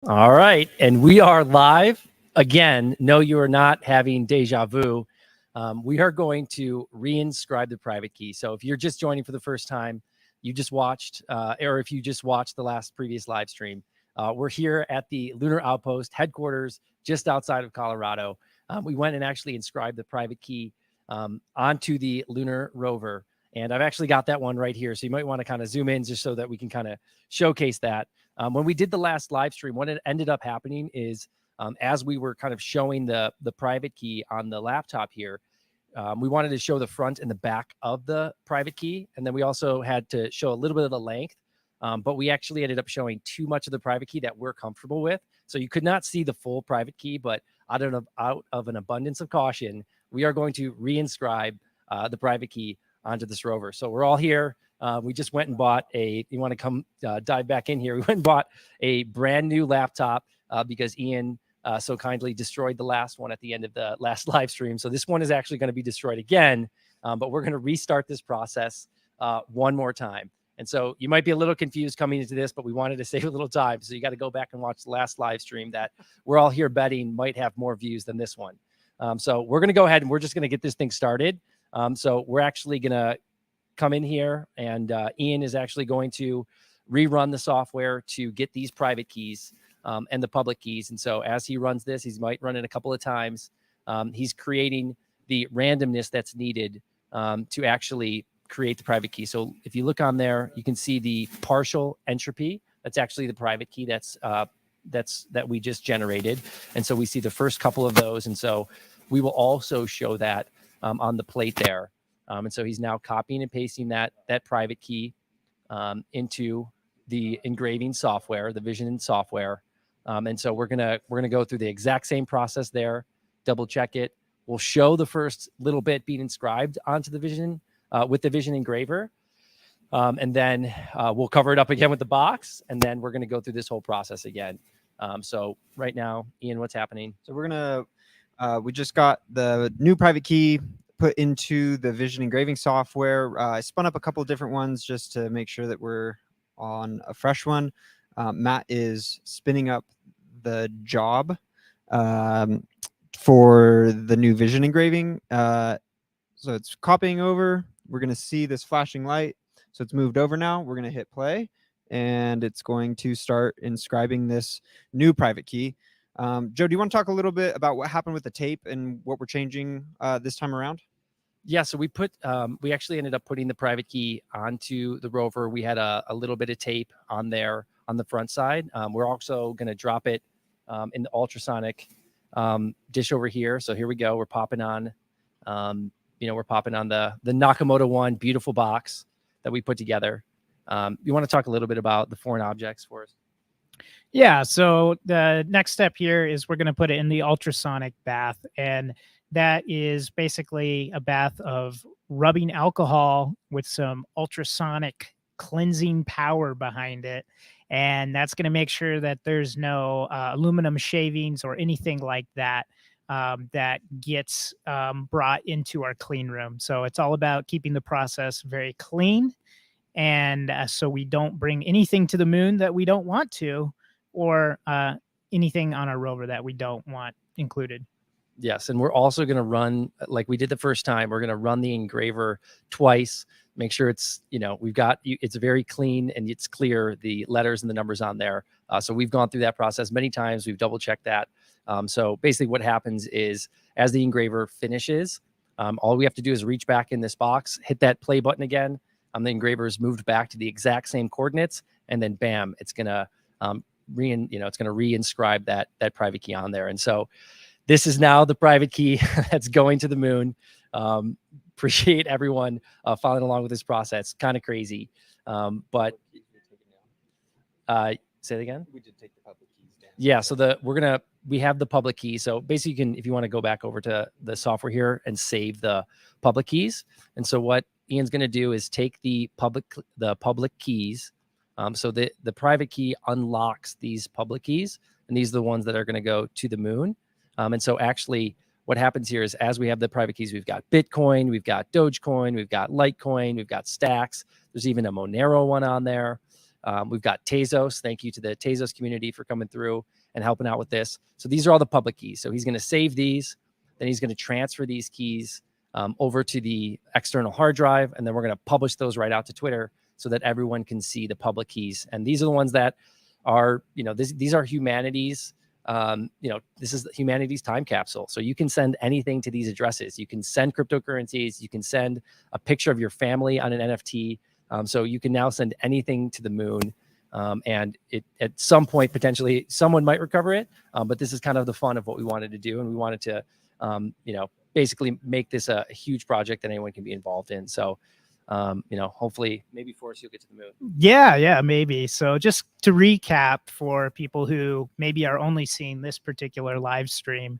All right. And we are live again. No, you are not having deja vu. We are going to reinscribe the private key. So if you're just joining for the first time, you just watched, or if you just watched the last previous live stream, we're here at the Lunar Outpost headquarters just outside of Colorado. We went and actually inscribed the private key onto the lunar rover. And I've actually got that one right here. So you might want to kind of zoom in just so that we can kind of showcase that. When we did the last live stream, what it ended up happening is as we were kind of showing the private key on the laptop here, we wanted to show the front and the back of the private key. And then we also had to show a little bit of the length. But we actually ended up showing too much of the private key that we're comfortable with. So you could not see the full private key, but out of an abundance of caution, we are going to reinscribe the private key onto this rover. So we're all here. We just went and bought you want to come dive back in here. We went and bought a brand new laptop because Ian so kindly destroyed the last one at the end of the last live stream. So this one is actually going to be destroyed again, but we're going to restart this process one more time. And so you might be a little confused coming into this, but we wanted to save a little time. So you got to go back and watch the last live stream that we're all here betting might have more views than this one. So we're going to go ahead and we're just going to get this thing started. So we're actually going to come in here and Ian is actually going to rerun the software to get these private keys and the public keys. And so as he runs this, he might run it a couple of times. He's creating the randomness that's needed to actually create the private key. So if you look on there, you can see the partial entropy. That's actually the private key that we just generated. And so we see the first couple of those. And so we will also show that on the plate there. And so he's now copying and pasting that private key into the engraving software, the Vision software. And so we're gonna go through the exact same process there, double check it. We'll show the first little bit being inscribed onto the Vision with the Vision engraver. And then we'll cover it up again with the box. And then we're gonna go through this whole process again. So right now, Ian, what's happening? So we're gonna, we just got the new private key put into the Vision engraving software. I spun up a couple of different ones just to make sure that we're on a fresh one. Matt is spinning up the job for the new Vision engraving. So it's copying over. We're going to see this flashing light. So it's moved over now. We're going to hit play and it's going to start inscribing this new private key. Joe, do you want to talk a little bit about what happened with the tape and what we're changing this time around? Yeah, so we actually ended up putting the private key onto the rover. We had a little bit of tape on there on the front side. We're also going to drop it in the ultrasonic dish over here. So here we go. We're popping on, we're popping on the Nakamoto One beautiful box that we put together. You want to talk a little bit about the foreign objects for us? Yeah, so the next step here is we're going to put it in the ultrasonic bath, and that is basically a bath of rubbing alcohol with some ultrasonic cleansing power behind it. And that's going to make sure that there's no aluminum shavings or anything like that that gets brought into our clean room. So it's all about keeping the process very clean. And so we don't bring anything to the moon that we don't want to, or anything on our rover that we don't want included. Yes, and we're also going to run, like we did the first time, we're going to run the engraver twice, make sure it's, it's very clean and it's clear, the letters and the numbers on there. So we've gone through that process many times. We've double checked that. So basically what happens is as the engraver finishes, all we have to do is reach back in this box, hit that play button again. The engraver is moved back to the exact same coordinates, and then bam, it's going to reinscribe that private key on there. And so this is now the private key that's going to the moon. Appreciate everyone following along with this process. Kind of crazy, but say it again. We did take the public keys down. Yeah, so we have the public key. So basically, you can, if you want to go back over to the software here and save the public keys. And so what Ian's going to do is take the public keys. So the private key unlocks these public keys, and these are the ones that are going to go to the moon. And so actually what happens here is as we have the private keys, we've got Bitcoin, we've got Dogecoin, we've got Litecoin, we've got Stacks. There's even a Monero one on there. We've got Tezos. Thank you to the Tezos community for coming through and helping out with this. So these are all the public keys. So he's going to save these, then he's going to transfer these keys over to the external hard drive, and then we're going to publish those right out to Twitter so that everyone can see the public keys. And these are the ones that are, these are humanity's, this is humanity's time capsule. So you can send anything to these addresses. You can send cryptocurrencies. You can send a picture of your family on an NFT. So you can now send anything to the moon. And at some point, potentially someone might recover it. But this is kind of the fun of what we wanted to do. And we wanted to, basically make this a huge project that anyone can be involved in. So, hopefully maybe Forrest, you'll get to the moon. Yeah, maybe. So just to recap for people who maybe are only seeing this particular live stream,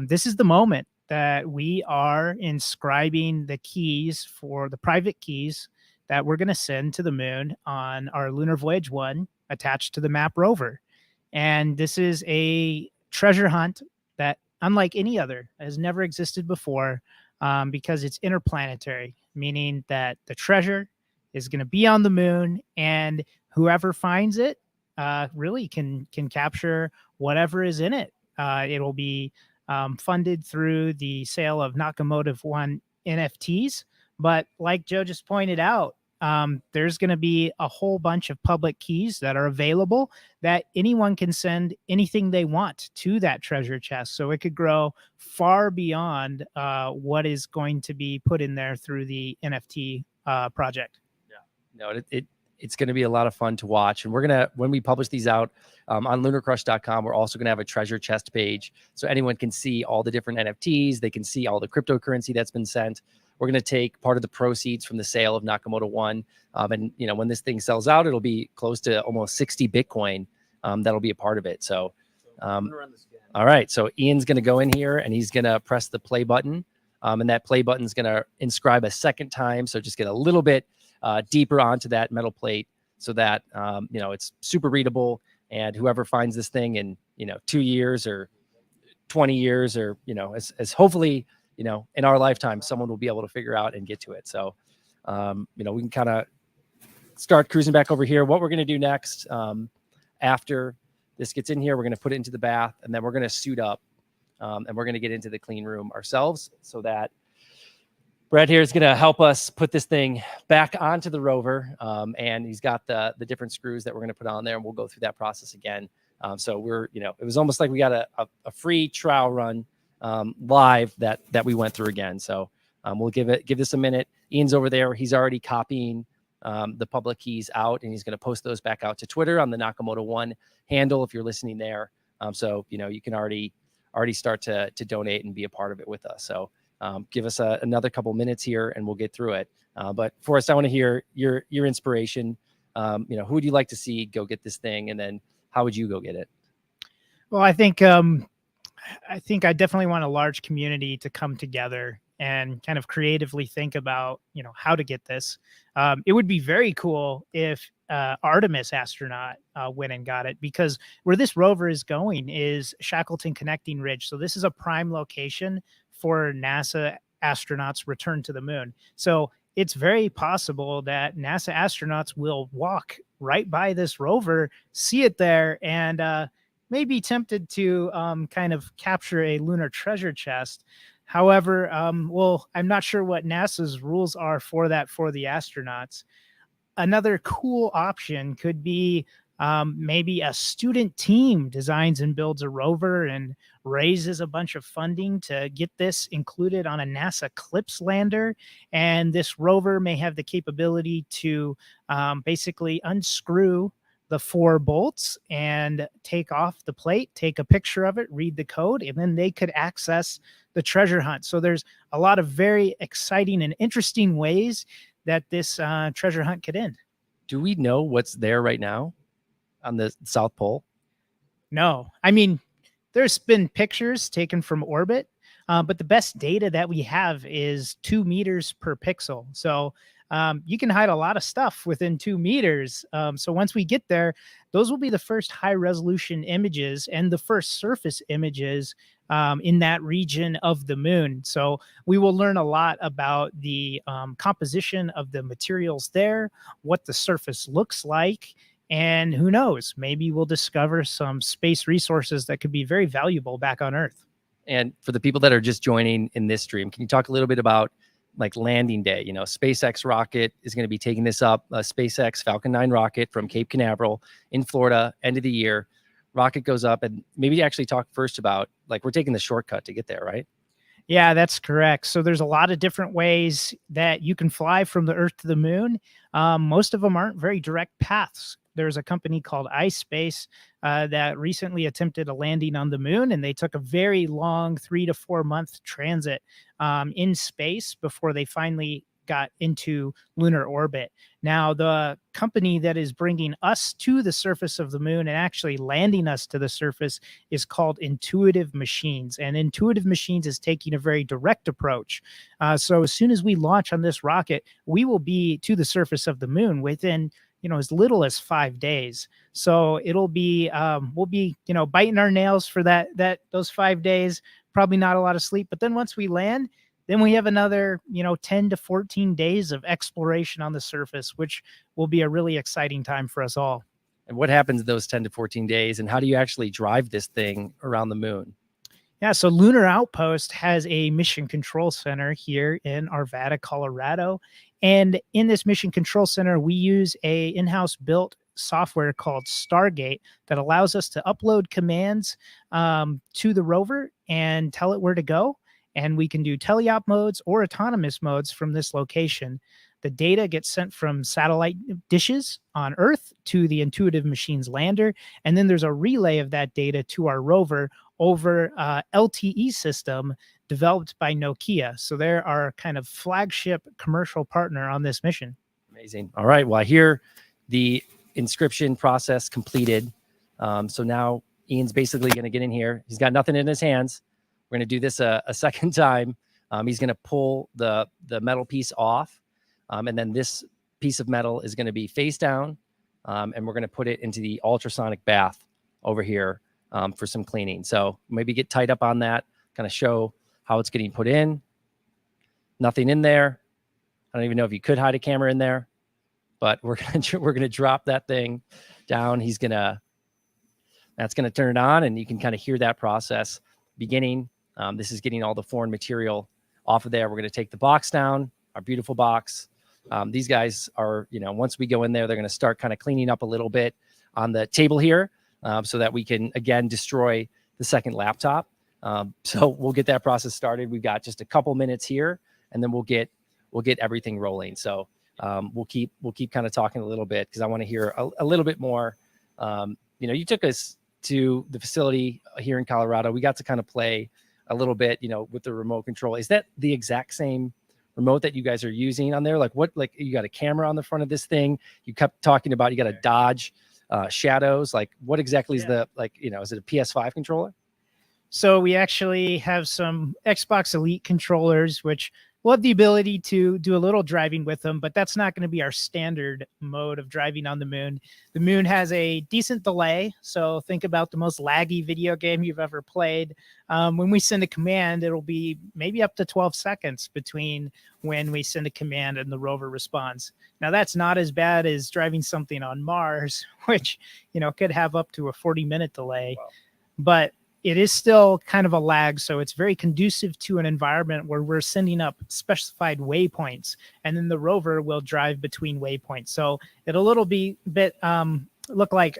this is the moment that we are inscribing the keys for the private keys that we're going to send to the moon on our Lunar Voyage 1 attached to the map rover. And this is a treasure hunt that, unlike any other, has never existed before, because it's interplanetary, meaning that the treasure is going to be on the moon, and whoever finds it really can capture whatever is in it. It'll be funded through the sale of Nakamoto 1 NFTs. But like Joe just pointed out, there's going to be a whole bunch of public keys that are available that anyone can send anything they want to that treasure chest. So it could grow far beyond what is going to be put in there through the NFT project. Yeah, no, it's going to be a lot of fun to watch. And we're going to, when we publish these out on lunarcrush.com, we're also going to have a treasure chest page so anyone can see all the different NFTs. They can see all the cryptocurrency that's been sent. We're going to take part of the proceeds from the sale of Nakamoto 1. And, when this thing sells out, it'll be close to almost 60 Bitcoin. That'll be a part of it. So, all right. So Ian's going to go in here and he's going to press the play button. And that play button is going to inscribe a second time. So just get a little bit deeper onto that metal plate so that, it's super readable. And whoever finds this thing in, 2 years or 20 years or, as hopefully, in our lifetime, someone will be able to figure out and get to it. So, we can kind of start cruising back over here. What we're going to do next, after this gets in here, we're going to put it into the bath, and then we're going to suit up, and we're going to get into the clean room ourselves so that Brad here is going to help us put this thing back onto the rover. And he's got the different screws that we're going to put on there, and we'll go through that process again. So we're, it was almost like we got a free trial run live that we went through again. So we'll give this a minute. Ian's over there. He's already copying the public keys out, and he's going to post those back out to Twitter on the Nakamoto 1 handle if you're listening there. So you can already start to donate and be a part of it with us. So give us another couple minutes here and we'll get through it. But Forrest, I want to hear your inspiration. Who would you like to see go get this thing, and then how would you go get it? Well, I think I definitely want a large community to come together and kind of creatively think about, how to get this. It would be very cool if Artemis astronaut went and got it, because where this rover is going is Shackleton Connecting Ridge. So this is a prime location for NASA astronauts' return to the moon. So it's very possible that NASA astronauts will walk right by this rover, see it there, and may be tempted to kind of capture a lunar treasure chest. However, I'm not sure what NASA's rules are for that for the astronauts. Another cool option could be maybe a student team designs and builds a rover and raises a bunch of funding to get this included on a NASA CLIPS lander. And this rover may have the capability to basically unscrew the 4 bolts and take off the plate, take a picture of it, read the code, and then they could access the treasure hunt. So there's a lot of very exciting and interesting ways that this treasure hunt could end. Do we know what's there right now on the South Pole? No. I mean, there's been pictures taken from orbit, but the best data that we have is 2 meters per pixel. So you can hide a lot of stuff within 2 meters. So once we get there, those will be the first high resolution images and the first surface images in that region of the moon. So we will learn a lot about the composition of the materials there, what the surface looks like, And who knows, maybe we'll discover some space resources that could be very valuable back on Earth. And for the people that are just joining in this stream, can you talk a little bit about like landing day? You know, SpaceX rocket is going to be taking this up, a SpaceX Falcon 9 rocket from Cape Canaveral in Florida, end of the year. Rocket goes up, and maybe actually talk first about, like, we're taking the shortcut to get there, right? Yeah, that's correct. So there's a lot of different ways that you can fly from the Earth to the moon. Most of them aren't very direct paths. There's a company called iSpace that recently attempted a landing on the moon, and they took a very long 3 to 4 month transit in space before they finally got into lunar orbit. Now, the company that is bringing us to the surface of the moon and actually landing us to the surface is called Intuitive Machines. And Intuitive Machines is taking a very direct approach. So as soon as we launch on this rocket, we will be to the surface of the moon within, as little as 5 days. So it'll be, we'll be, biting our nails for those 5 days, probably not a lot of sleep. But then once we land, then we have another, 10 to 14 days of exploration on the surface, which will be a really exciting time for us all. And what happens those 10 to 14 days, and how do you actually drive this thing around the moon? Yeah, so Lunar Outpost has a mission control center here in Arvada, Colorado. And in this mission control center, we use a in-house built software called Stargate that allows us to upload commands to the rover and tell it where to go. And we can do teleop modes or autonomous modes from this location. The data gets sent from satellite dishes on Earth to the Intuitive Machines lander. And then there's a relay of that data to our rover over LTE system developed by Nokia. So they're our kind of flagship commercial partner on this mission. Amazing. All right. Well, I hear the inscription process completed. So now Ian's basically going to get in here. He's got nothing in his hands. We're going to do this a second time. He's going to pull the metal piece off. And then this piece of metal is going to be face down. And we're going to put it into the ultrasonic bath over here for some cleaning. So maybe get tight up on that, kind of show how it's getting put in. Nothing in there. I don't even know if you could hide a camera in there, but we're gonna drop that thing down. That's gonna turn it on, and you can kind of hear that process beginning. This is getting all the foreign material off of there. We're gonna take the box down, our beautiful box. These guys are, once we go in there, they're gonna start kind of cleaning up a little bit on the table here, so that we can again destroy the second laptop. So we'll get that process started. We've got just a couple minutes here, and then we'll get everything rolling. So we'll keep kind of talking a little bit, because I want to hear a little bit more. You took us to the facility here in Colorado. We got to kind of play a little bit, with the remote control. Is that the exact same remote that you guys are using on there? Like you got a camera on the front of this thing? You kept talking about you got to dodge shadows. Like what exactly is is it a PS5 controller? So we actually have some Xbox Elite controllers, which we'll have the ability to do a little driving with them, but that's not going to be our standard mode of driving on the moon. The moon has a decent delay, so think about the most laggy video game you've ever played. When we send a command, it'll be maybe up to 12 seconds between when we send a command and the rover responds. Now, that's not as bad as driving something on Mars, which, could have up to a 40-minute delay. Wow. But it is still kind of a lag, so it's very conducive to an environment where we're sending up specified waypoints, and then the rover will drive between waypoints. So it'll look like,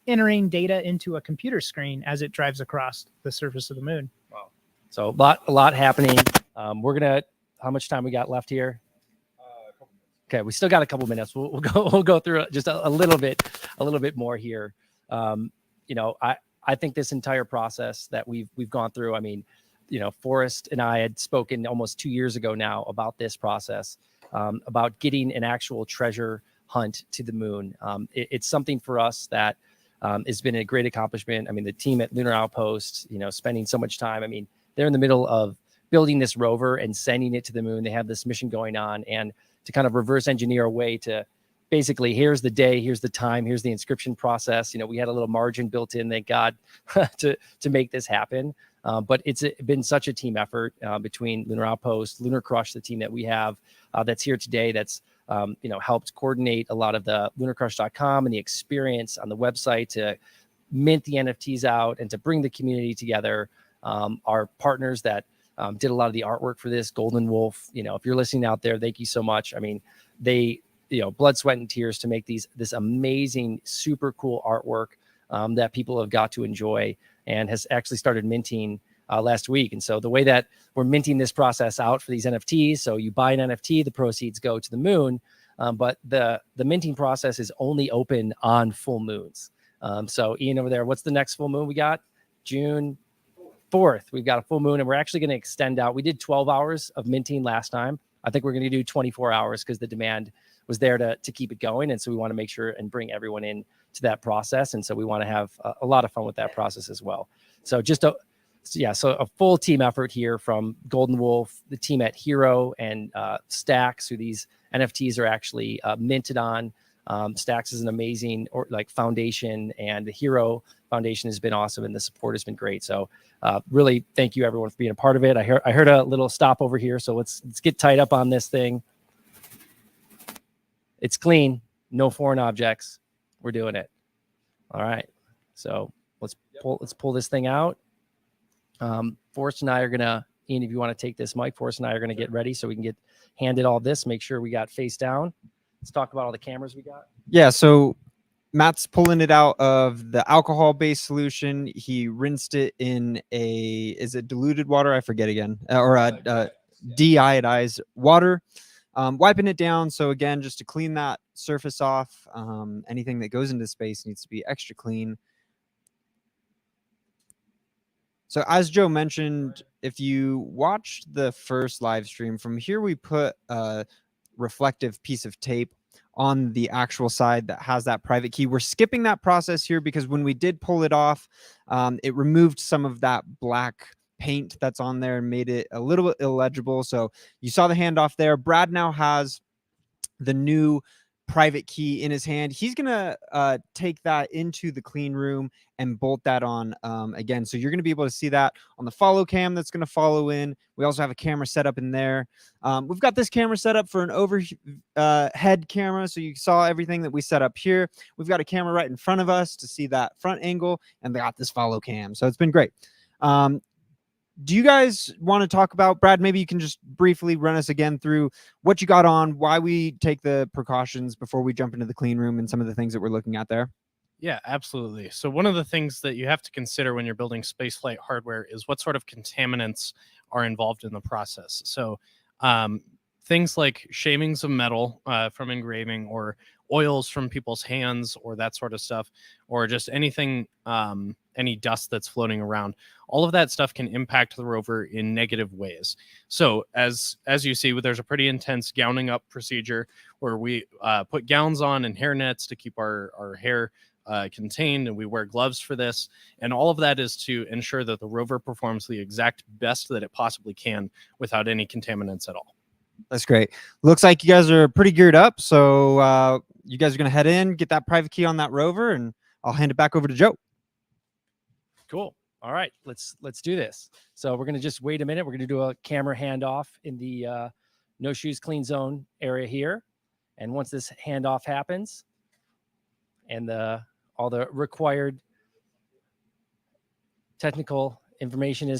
entering data into a computer screen as it drives across the surface of the moon. Wow! So a lot happening. How much time we got left here? Okay, we still got a couple minutes. We'll go through just a little bit more here. I think this entire process that we've gone through, Forrest and I had spoken almost 2 years ago now about this process, about getting an actual treasure hunt to the moon. It's something for us that has been a great accomplishment. The team at Lunar Outpost, spending so much time. They're in the middle of building this rover and sending it to the moon. They have this mission going on, and to kind of reverse engineer a way to basically, here's the day, here's the time, here's the inscription process. We had a little margin built in, thank God, to make this happen. But it's been such a team effort between Lunar Outpost, Lunar Crush, the team that we have that's here today, that's helped coordinate a lot of the lunarcrush.com and the experience on the website to mint the NFTs out and to bring the community together. Our partners that did a lot of the artwork for this, Golden Wolf, if you're listening out there, thank you so much. I mean, they, blood, sweat, and tears to make this amazing, super cool artwork that people have got to enjoy, and has actually started minting last week. And so the way that we're minting this process out for these NFTs, so you buy an NFT, the proceeds go to the moon, but the minting process is only open on full moons. So Ian over there, what's the next full moon we got? June 4th. We've got a full moon, and we're actually going to extend out. We did 12 hours of minting last time. I think we're going to do 24 hours because the demand was there to keep it going. And so we want to make sure and bring everyone in to that process. And so we want to have a lot of fun with that process as well. So so a full team effort here from Golden Wolf, the team at Hero, and Stacks, who these NFTs are actually minted on. Stacks is an amazing foundation, and the Hero Foundation has been awesome, and the support has been great. So really thank you everyone for being a part of it. I heard a little stop over here, so let's get tied up on this thing. It's clean, no foreign objects. We're doing it. All right. So let's pull this thing out. Forrest and I are gonna, Ian, if you want to take this mic, Forrest and I are gonna get ready so we can get handed all this. Make sure we got face down. Let's talk about all the cameras we got. Yeah, so Matt's pulling it out of the alcohol-based solution. He rinsed it in is it diluted water? I forget again. Deionized water. Wiping it down. So again, just to clean that surface off. Anything that goes into space needs to be extra clean. So as Joe mentioned, if you watched the first live stream, from here we put a reflective piece of tape on the actual side that has that private key. We're skipping that process here because when we did pull it off, it removed some of that black paint that's on there and made it a little bit illegible. So you saw the handoff there. Brad now has the new private key in his hand. He's gonna take that into the clean room and bolt that on again. So you're gonna be able to see that on the follow cam that's gonna follow in. We also have a camera set up in there. We've got this camera set up for an overhead camera, so you saw everything that we set up here. We've got a camera right in front of us to see that front angle, and they got this follow cam. So it's been great. Do you guys want to talk about, Brad, maybe you can just briefly run us again through what you got on, why we take the precautions before we jump into the clean room, and some of the things that we're looking at there? Yeah, absolutely. So one of the things that you have to consider when you're building spaceflight hardware is what sort of contaminants are involved in the process. So things like shavings of metal from engraving, or oils from people's hands, or that sort of stuff, or just anything, any dust that's floating around. All of that stuff can impact the rover in negative ways. So as you see, there's a pretty intense gowning up procedure where we put gowns on and hair nets to keep our hair contained, and we wear gloves for this. And all of that is to ensure that the rover performs the exact best that it possibly can without any contaminants at all. That's great. Looks like you guys are pretty geared up. So you guys are going to head in, get that private key on that rover, and I'll hand it back over to Joe. Cool. All right, let's do this. So we're going to just wait a minute. We're going to do a camera handoff in the no shoes clean zone area here. And once this handoff happens and all the required technical information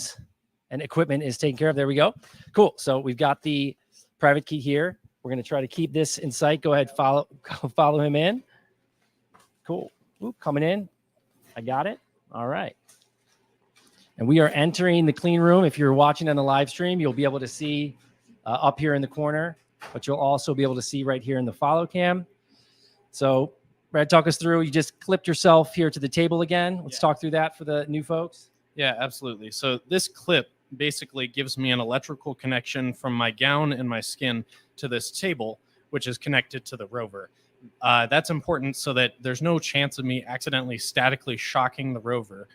and equipment is taken care of, there we go. Cool. So we've got the private key here. We're going to try to keep this in sight. Go ahead, follow him in. Cool. Ooh, coming in. I got it. All right. And we are entering the clean room. If you're watching on the live stream, you'll be able to see up here in the corner, but you'll also be able to see right here in the follow cam. So Brad, talk us through. You just clipped yourself here to the table again. Let's talk through that for the new folks. Yeah, absolutely. So this clip basically gives me an electrical connection from my gown and my skin to this table, which is connected to the rover. That's important so that there's no chance of me accidentally statically shocking the rover,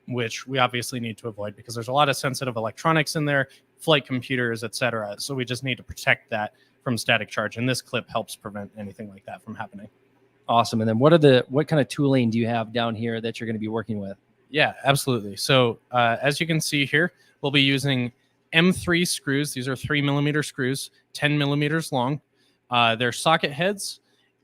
which we obviously need to avoid because there's a lot of sensitive electronics in there, flight computers, etc. So we just need to protect that from static charge. And this clip helps prevent anything like that from happening. Awesome. And then what kind of tooling do you have down here that you're going to be working with? Yeah, absolutely. So as you can see here, we'll be using M3 screws. These are 3mm screws, 10 millimeters long. They're socket heads.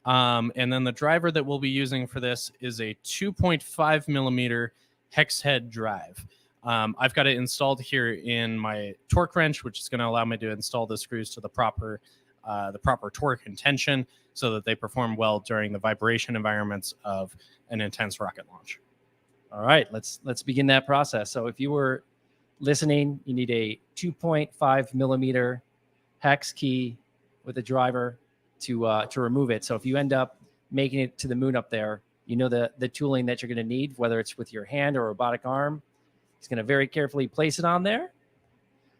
And then the driver that we'll be using for this is a 2.5 millimeter hex head drive. I've got it installed here in my torque wrench, which is going to allow me to install the screws to the proper torque and tension so that they perform well during the vibration environments of an intense rocket launch. All right, let's begin that process. So if you were listening, you need a 2.5 millimeter hex key with a driver to remove it. So if you end up making it to the moon up there, you know the tooling that you're going to need, whether it's with your hand or a robotic arm. He's going to very carefully place it on there.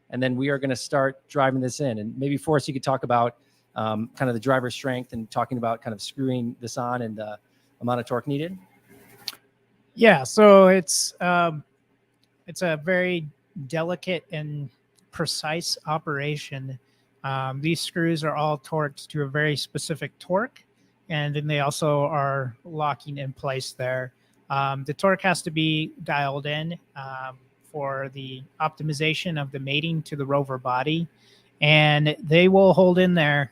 And then we are going to start driving this in. And maybe, Forrest, you could talk about kind of the driver strength and talking about kind of screwing this on and the amount of torque needed. Yeah, so it's a very delicate and precise operation. These screws are all torqued to a very specific torque, and then they also are locking in place there. The torque has to be dialed in for the optimization of the mating to the rover body, and they will hold in there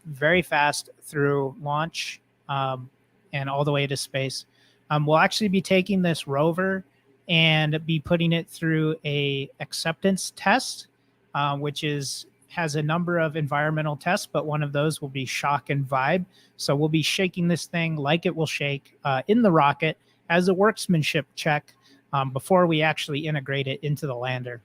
very fast through launch and all the way to space. We'll actually be taking this rover and be putting it through a acceptance test, which has a number of environmental tests, but one of those will be shock and vibe. So we'll be shaking this thing like it will shake in the rocket as a workmanship check before we actually integrate it into the lander.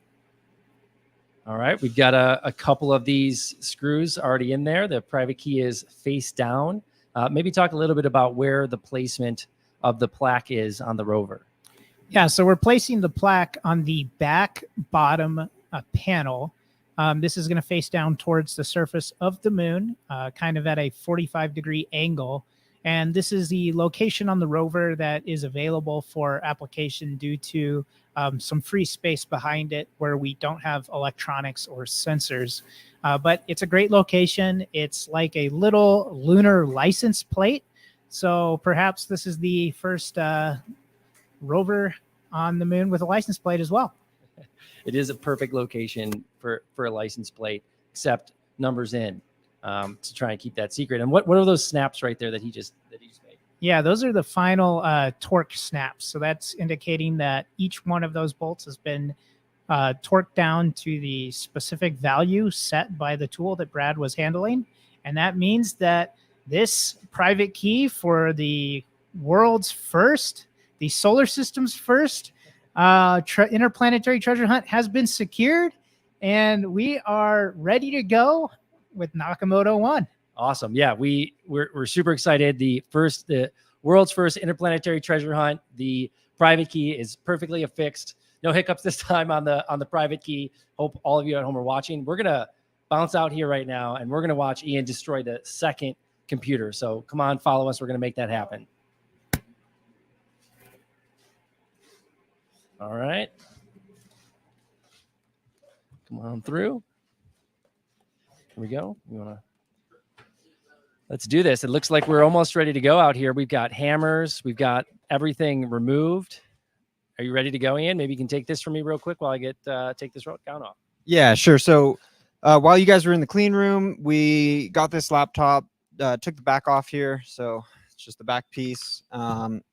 All right, we've got a couple of these screws already in there. The private key is face down. Maybe talk a little bit about where the placement of the plaque is on the rover. Yeah, so we're placing the plaque on the back bottom panel. This is going to face down towards the surface of the moon, kind of at a 45-degree angle. And this is the location on the rover that is available for application due to some free space behind it where we don't have electronics or sensors. But it's a great location. It's like a little lunar license plate. So perhaps this is the first rover on the moon with a license plate as well. It is a perfect location for a license plate, except numbers in, to try and keep that secret. And what are those snaps right there that he just made? Yeah, those are the final torque snaps. So that's indicating that each one of those bolts has been torqued down to the specific value set by the tool that Brad was handling. And that means that this private key for the world's first, the solar system's first interplanetary treasure hunt has been secured, and we are ready to go with Nakamoto 1. Awesome. Yeah, we're super excited. The world's first interplanetary treasure hunt. The private key is perfectly affixed. No hiccups this time on the private key. Hope all of you at home are watching. We're gonna bounce out here right now, and we're gonna watch Ian destroy the second computer. So come on, follow us. We're gonna make that happen. All right. Come on through. Here we go. Let's do this. It looks like we're almost ready to go out here. We've got hammers. We've got everything removed. Are you ready to go, Ian? Maybe you can take this from me real quick while I take this gown off. Yeah, sure. So while you guys were in the clean room, we got this laptop, took the back off here. So it's just the back piece.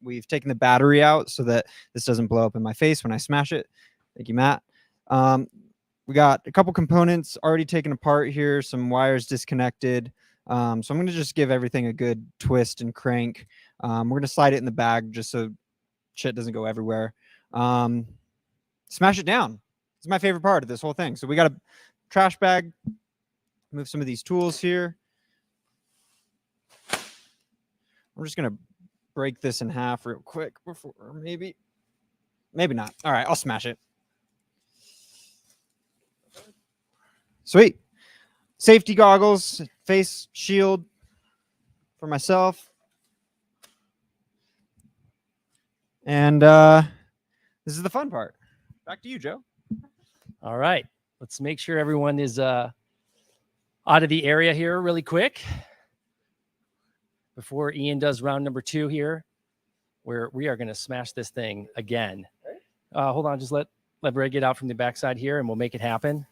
We've taken the battery out so that this doesn't blow up in my face when I smash it. Thank you, Matt. We got a couple components already taken apart here, some wires disconnected. So I'm going to just give everything a good twist and crank. We're going to slide it in the bag just so shit doesn't go everywhere. Smash it down. It's my favorite part of this whole thing. So we got a trash bag. Move some of these tools here. I'm just going to break this in half real quick before, maybe not. All right, I'll smash it. Sweet. Safety goggles, face shield for myself. And this is the fun part. Back to you, Joe. All right. Let's make sure everyone is out of the area here really quick before Ian does round number 2 here, where we are going to smash this thing again. Hold on. Just let Brad get out from the backside here, and we'll make it happen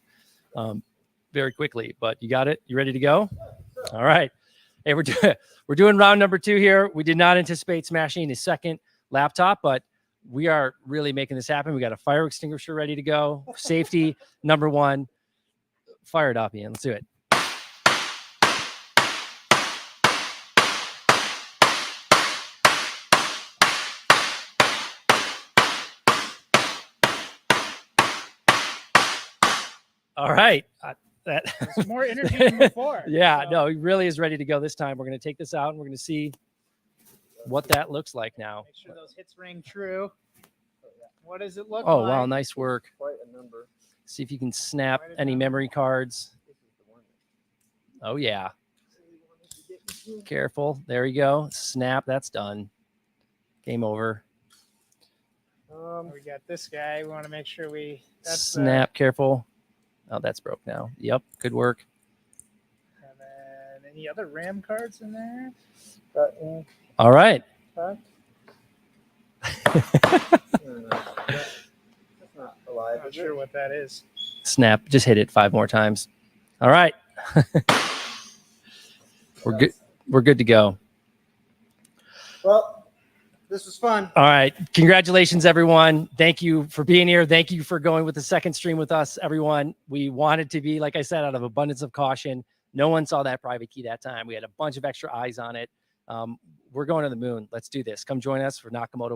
very quickly. But you got it? You ready to go? All right. Hey, we're doing round number 2 here. We did not anticipate smashing a second laptop, but we are really making this happen. We got a fire extinguisher ready to go. Safety number 1. Fire it up, Ian. Let's do it. All right. There's more energy than before. Yeah, so. no, he really is ready to go this time. We're going to take this out and we're going to see what that looks like now. Make sure those hits ring true. What does it look Oh, like? wow. Nice work. Quite a number. See if you can snap Quite a any number. memory cards. Oh, yeah. Careful. There you go. Snap. That's done. Game over. We got this guy. We want to make sure that's Snap. Careful. Oh, that's broke now. Yep. Good work. And then any other RAM cards in there? All right. I'm not sure what that is. Snap. Just hit it 5 more times. All right. We're good. We're good to go. Well, this was fun. All right. Congratulations, everyone. Thank you for being here. Thank you for going with the second stream with us, everyone. We wanted to be, like I said, out of abundance of caution. No one saw that private key that time. We had a bunch of extra eyes on it. We're going to the moon. Let's do this. Come join us for Nakamoto 1.